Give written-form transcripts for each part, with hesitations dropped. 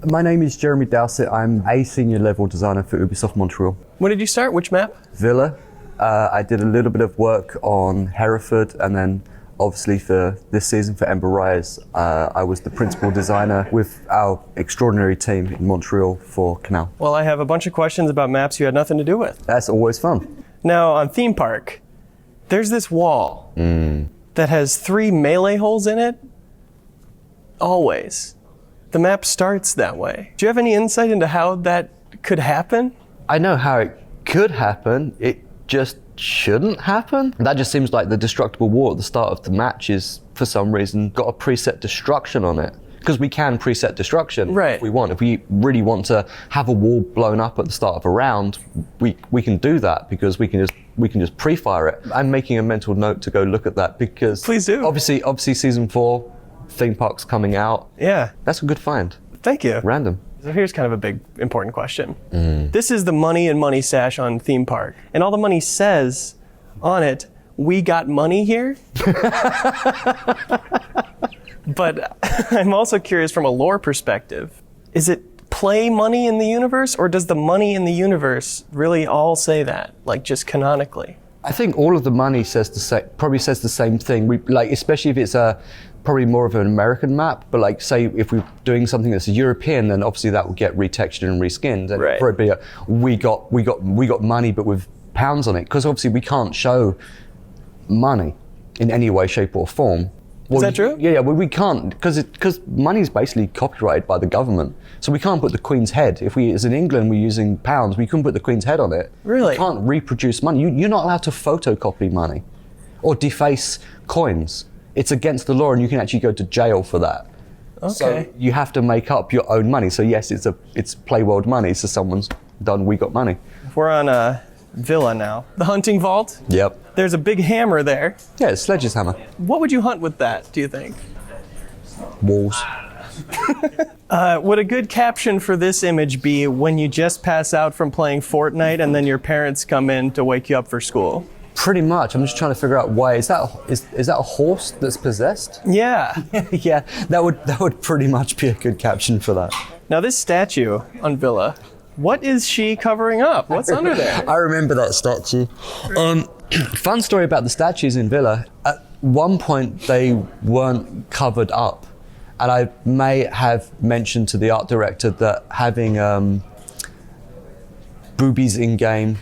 My name is Jeremy Dowsett. I'm a senior level designer for Ubisoft Montreal. When did you start? Which map? Villa. I did a little bit of work on Hereford, and then obviously for this season for Ember Rise, I was the principal designer with our extraordinary team in Montreal for Canal. Well, I have a bunch of questions about maps you had nothing to do with. That's always fun. Now, on Theme Park, there's this wall that has 3 melee holes in it. Always. The map starts that way. Do you have any insight into how that could happen? I know how it could happen. It just shouldn't happen. That just seems like the destructible wall at the start of the match is, for some reason, got a preset destruction on it. Because we can preset destruction if we want. If we really want to have a wall blown up at the start of a round, we can do that because we can just pre-fire it. I'm making a mental note to go look at that because please do. Obviously season 4 theme park's coming out. Yeah. That's a good find. Thank you. Random. So here's kind of a big, important question. This is the money and money stash on Theme Park. And all the money says on it, we got money here. But I'm also curious from a lore perspective. Is it play money in the universe, or does the money in the universe really all say that, like just canonically? I think all of the money probably says the same thing. Especially if it's probably more of an American map, but like say if we're doing something that's a European, then obviously that will get retextured and reskinned. And for it be we got money but with pounds on it, because obviously we can't show money in any way, shape or form. Is that true? Yeah, well, we can't, because money is basically copyrighted by the government. So we can't put the Queen's head. If we, as in England, we're using pounds, we couldn't put the Queen's head on it. Really? You can't reproduce money. You're not allowed to photocopy money or deface coins. It's against the law, and you can actually go to jail for that. Okay. So you have to make up your own money. So yes, it's play world money. So someone's done We Got Money. We're on a villa now. The hunting vault. Yep. There's a big hammer there. Yeah, it's Sledge's hammer. What would you hunt with that, do you think? Walls. Would a good caption for this image be when you just pass out from playing Fortnite and then your parents come in to wake you up for school? Pretty much. I'm just trying to figure out why. Is that a horse that's possessed? Yeah. Yeah, that would pretty much be a good caption for that. Now this statue on Villa, what is she covering up? What's under there? I remember that statue. Fun story about the statues in Villa. At one point they weren't covered up, and I may have mentioned to the art director that having boobies in game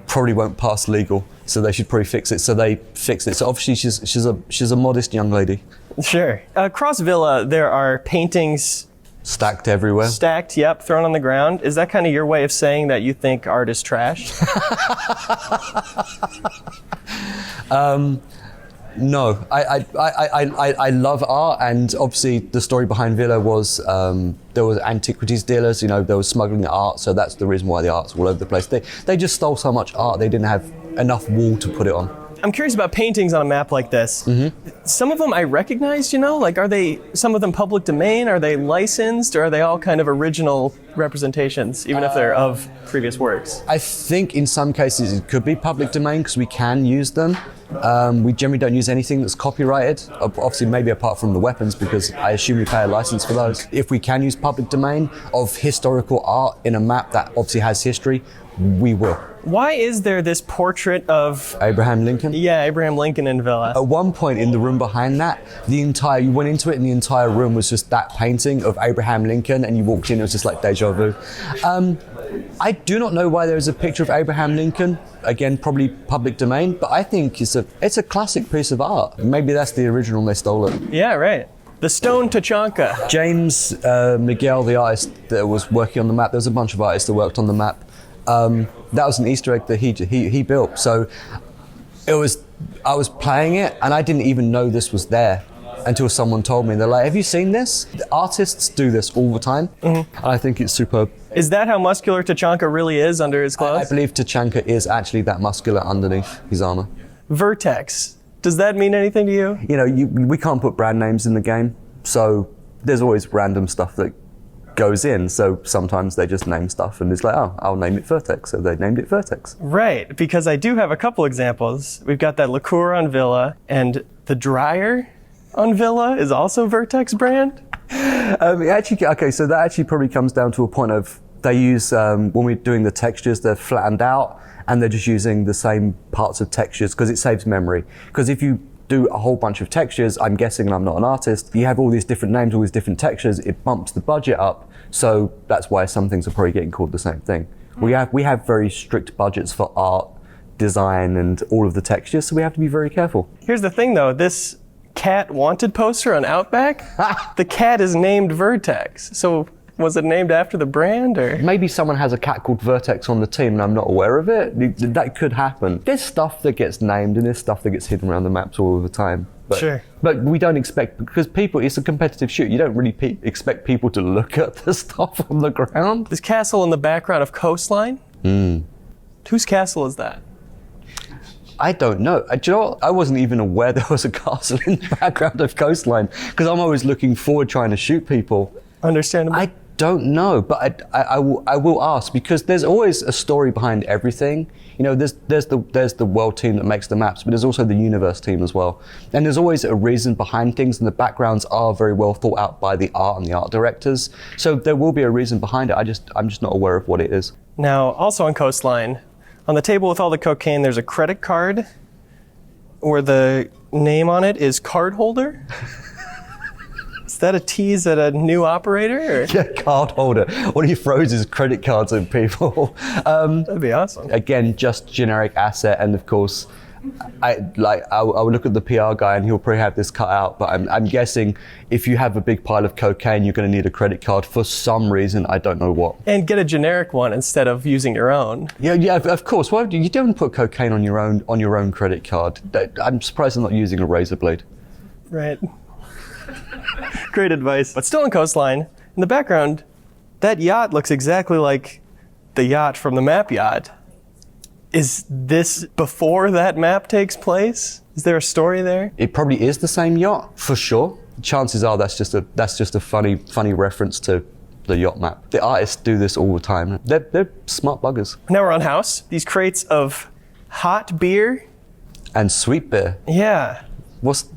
probably won't pass legal, so they should probably fix it. So they fixed it. So obviously she's a modest young lady. Sure. Across Villa there are paintings stacked everywhere. Stacked, yep, thrown on the ground. Is that kind of your way of saying that you think art is trash? No, I love art, and obviously the story behind Villa was there was antiquities dealers, they were smuggling art, so that's the reason why the art's all over the place. They just stole so much art, they didn't have enough wall to put it on. I'm curious about paintings on a map like this. Some of them I recognize, like are they, some of them public domain, are they licensed, or are they all kind of original representations, even if they're of previous works? I think in some cases it could be public domain because we can use them. We generally don't use anything that's copyrighted, obviously maybe apart from the weapons, because I assume we pay a license for those. If we can use public domain of historical art in a map that obviously has history, we will. Why is there this portrait of Abraham Lincoln? Yeah, Abraham Lincoln in Villa. At one point in the room behind that, you went into it and the entire room was just that painting of Abraham Lincoln, and you walked in, it was just like deja vu. I do not know why there is a picture of Abraham Lincoln. Again, probably public domain, but I think it's a classic piece of art. Maybe that's the original, they stole it. Yeah, right. The Stone Tachanka. James Miguel, the artist that was working on the map, there was a bunch of artists that worked on the map. That was an Easter egg that he built. So I was playing it and I didn't even know this was there until someone told me. They're like, have you seen this? The artists do this all the time. And I think it's superb. Is that how muscular Tachanka really is under his clothes? I believe Tachanka is actually that muscular underneath his armor. Vertex. Does that mean anything to you? We can't put brand names in the game, so there's always random stuff that goes in, so sometimes they just name stuff and it's like, oh, I'll name it Vertex, so they named it Vertex. Right, because I do have a couple examples. We've got that liqueur on Villa, and the dryer on Villa is also Vertex brand. So that actually probably comes down to a point of they use, when we're doing the textures, they're flattened out and they're just using the same parts of textures because it saves memory. Because if you do a whole bunch of textures, I'm guessing, and I'm not an artist, you have all these different names, all these different textures, it bumps the budget up. So that's why some things are probably getting called the same thing. We have very strict budgets for art, design, and all of the textures, so we have to be very careful. Here's the thing though, this cat wanted poster on Outback, the cat is named Vertex. So was it named after the brand or? Maybe someone has a cat called Vertex on the team and I'm not aware of it. That could happen. There's stuff that gets named and there's stuff that gets hidden around the maps all of the time. But, sure. But we don't expect, because it's a competitive shoot, you don't really expect people to look at the stuff on the ground. This castle in the background of Coastline? Whose castle is that? I don't know. Do you know what? I wasn't even aware there was a castle in the background of Coastline because I'm always looking forward trying to shoot people. Understandable. I don't know, but I will ask because there's always a story behind everything. You know, there's the world team that makes the maps, but there's also the universe team as well. And there's always a reason behind things, and the backgrounds are very well thought out by the art and the art directors. So there will be a reason behind it. I'm just not aware of what it is. Now, also on Coastline, on the table with all the cocaine, there's a credit card where the name on it is card holder. Is that a tease at a new operator? Or? Yeah, card holder. What he throws is credit cards at people. That'd be awesome. Again, just generic asset, and of course, I would look at the PR guy and he'll probably have this cut out, but I'm guessing if you have a big pile of cocaine, you're going to need a credit card for some reason, I don't know what. And get a generic one instead of using your own. Yeah, of course. Why you don't put cocaine on your own credit card? I'm surprised they're not using a razor blade. Right. Great advice. But still on Coastline, in the background, that yacht looks exactly like the yacht from the map yacht. Is this before that map takes place? Is there a story there? It probably is the same yacht, for sure. Chances are that's just a funny reference to the yacht map. The artists do this all the time. They're smart buggers. Now we're on house. These crates of hot beer. And sweet beer. Yeah.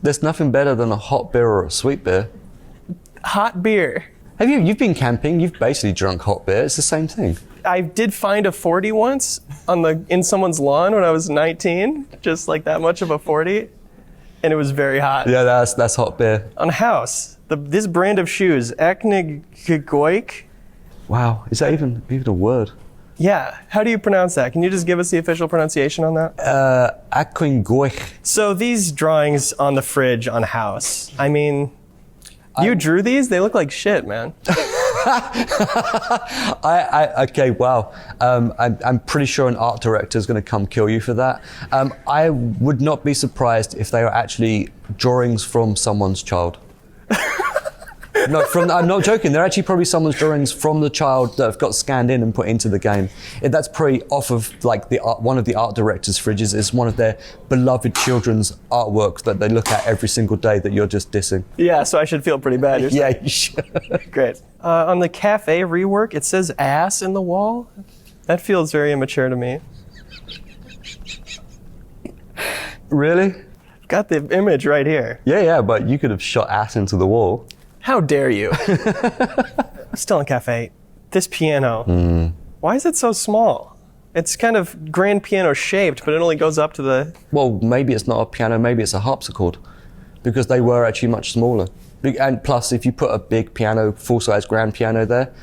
There's nothing better than a hot beer or a sweet beer. Hot beer. You've been camping, you've basically drunk hot beer, it's the same thing. I did find a 40 once in someone's lawn when I was 19, just like that much of a 40, and it was very hot. Yeah, that's hot beer. On house, this brand of shoes, Aknigoik. Wow, is that even a word? Yeah, how do you pronounce that? Can you just give us the official pronunciation on that? Aknigoik. So these drawings on the fridge on house, I mean, you drew these? They look like shit, man. Okay, wow. I'm pretty sure an art director is going to come kill you for that. I would not be surprised if they are actually drawings from someone's child. No, I'm not joking. They're actually probably someone's drawings from the child that have got scanned in and put into the game. That's probably off of like one of the art director's fridges. It's one of their beloved children's artworks that they look at every single day that you're just dissing. Yeah, so I should feel pretty bad. Yeah, you should. Great. On the cafe rework, it says ass in the wall. That feels very immature to me. Really? Got the image right here. Yeah, but you could have shot ass into the wall. How dare you? Still in cafe. This piano. Why is it so small? It's kind of grand piano shaped, but it only goes up to the... Well, maybe it's not a piano, maybe it's a harpsichord, because they were actually much smaller. And plus, if you put a big piano, full-size grand piano there,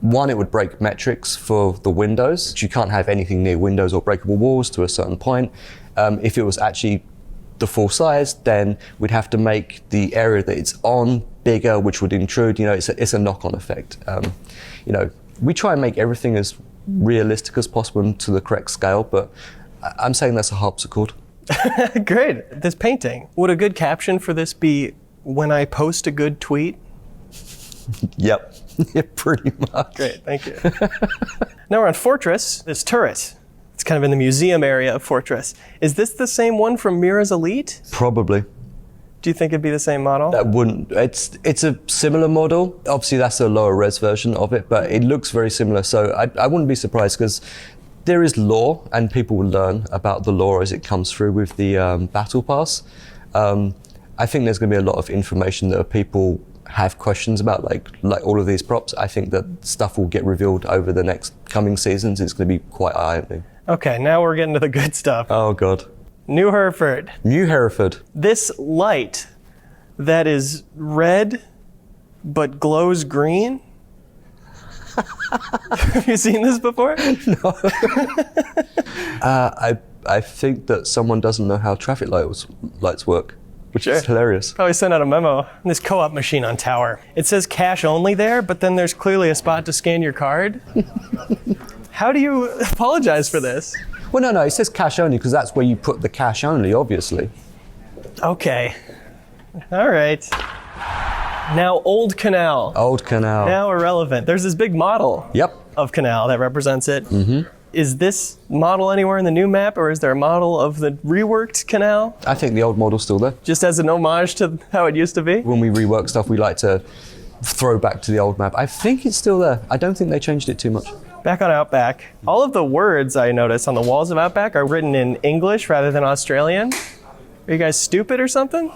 one, it would break metrics for the windows. You can't have anything near windows or breakable walls to a certain point. If it was actually the full size, then we'd have to make the area that it's on bigger, which would intrude. It's a knock-on effect. We try and make everything as realistic as possible and to the correct scale, but I'm saying that's a harpsichord. Great. This painting. Would a good caption for this be, "When I post a good tweet"? Yep. Yeah, pretty much. Great, thank you. Now we're on Fortress. This turret. It's kind of in the museum area of Fortress. Is this the same one from Mira's Elite? Probably. Do you think it'd be the same model? That wouldn't. It's a similar model. Obviously, that's a lower res version of it, but it looks very similar. So I wouldn't be surprised because there is lore, and people will learn about the lore as it comes through with the battle pass. I think there's going to be a lot of information that people have questions about like all of these props, I think that stuff will get revealed over the next coming seasons. It's going to be quite eye-opening. Okay, now we're getting to the good stuff. Oh God. New Hereford. New Hereford. This light that is red but glows green. Have you seen this before? No. I think that someone doesn't know how traffic lights work, which is hilarious. Probably sent out a memo. This co-op machine on tower. It says cash only there, but then there's clearly a spot to scan your card. How do you apologize for this? Well, no, it says cash only because that's where you put the cash only, obviously. Okay. All right. Now, Old Canal. Old Canal. Now irrelevant. There's this big model of Canal that represents it. Mm-hmm. Is this model anywhere in the new map, or is there a model of the reworked Canal? I think the old model's still there. Just as an homage to how it used to be? When we rework stuff, we like to throw back to the old map. I think it's still there. I don't think they changed it too much. Back on Outback, all of the words I notice on the walls of Outback are written in English rather than Australian. Are you guys stupid or something?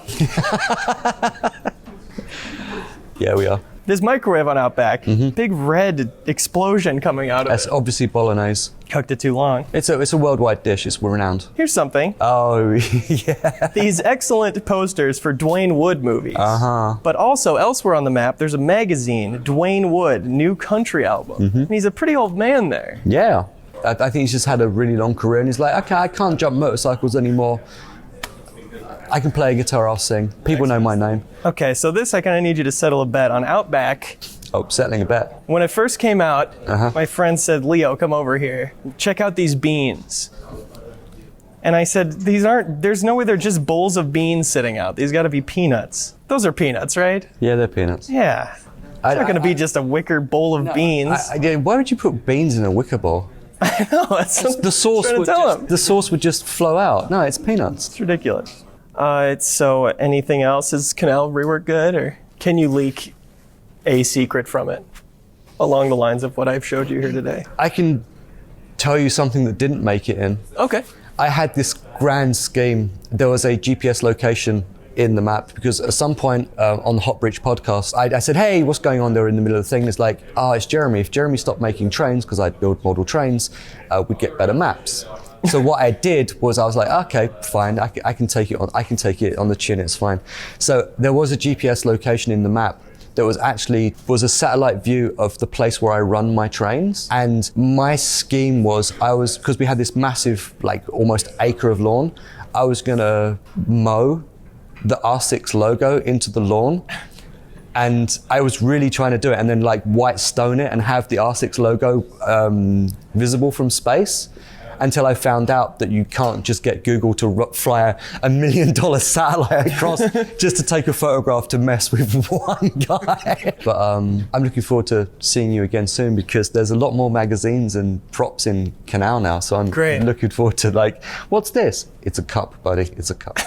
Yeah, we are. This microwave on Outback, big red explosion coming out of That's it. obviously bolognese. Cooked it too long. It's a worldwide dish. It's renowned. Here's something. Oh, yeah. These excellent posters for Dwayne Wood movies. Uh-huh. But also, elsewhere on the map, there's a magazine, Dwayne Wood, New Country Album. And he's a pretty old man there. Yeah. I think he's just had a really long career and he's like, okay, I can't jump motorcycles anymore. I can play a guitar, I'll sing. People know my name. Okay, so this I kind of need you to settle a bet on Outback. Oh, settling a bet. When it first came out, my friend said, Leo, come over here. Check out these beans. And I said, there's no way they're just bowls of beans sitting out. These got to be peanuts. Those are peanuts, right? Yeah, they're peanuts. Yeah. It's not going to be just a wicker bowl of beans. Why would you put beans in a wicker bowl? I know, that's what The sauce would just flow out. No, it's peanuts. It's ridiculous. So anything else? Is Canal rework good, or can you leak a secret from it along the lines of what I've showed you here today? I can tell you something that didn't make it in. Okay. I had this grand scheme. There was a GPS location in the map because at some point on the Hot Bridge podcast, I said, hey, what's going on there in the middle of the thing? It's like, it's Jeremy. If Jeremy stopped making trains, because I build model trains, we'd get better maps. So what I did was I was like, okay, fine, I can take it on. I can take it on the chin. It's fine. So there was a GPS location in the map that was a satellite view of the place where I run my trains. And my scheme was because we had this massive, like almost acre of lawn, I was gonna mow the R6 logo into the lawn. And I was really trying to do it and then like white stone it and have the R6 logo visible from space. Until I found out that you can't just get Google to fly $1 million satellite across just to take a photograph to mess with one guy. But I'm looking forward to seeing you again soon because there's a lot more magazines and props in Canal now. So I'm looking forward to what's this? It's a cup, buddy. It's a cup.